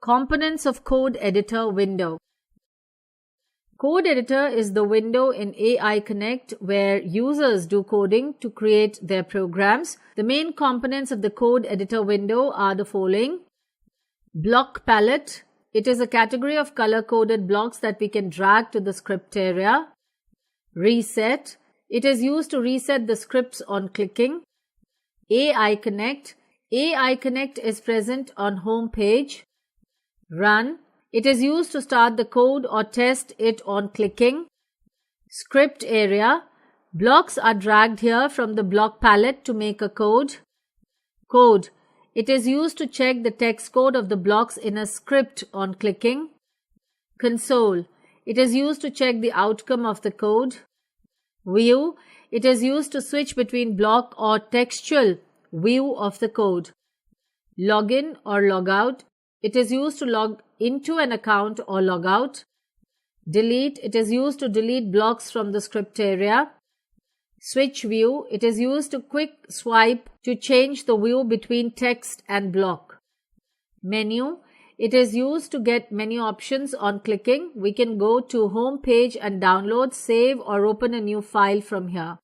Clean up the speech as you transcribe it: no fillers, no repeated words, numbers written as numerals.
Components of Code Editor window. Code Editor is the window in AI Connect where users do coding to create their programs. The main components of the Code Editor window are the following. Block palette. It is a category of color-coded blocks that we can drag to the script area. Reset. It is used to reset the scripts on clicking. AI Connect. AI Connect is present on home page. Run. It is used to start the code or test it on clicking. Script area. Blocks are dragged here from the block palette to make a code. Code. It is used to check the text code of the blocks in a script on clicking. Console. It is used to check the outcome of the code. View. It is used to switch between block or textual view of the code. Login or logout. It is used to log into an account or log out. Delete. It is used to delete blocks from the script area. Switch view. It is used to quick swipe to change the view between text and block. Menu. It is used to get menu options on clicking. We can go to home page and download, save or open a new file from here.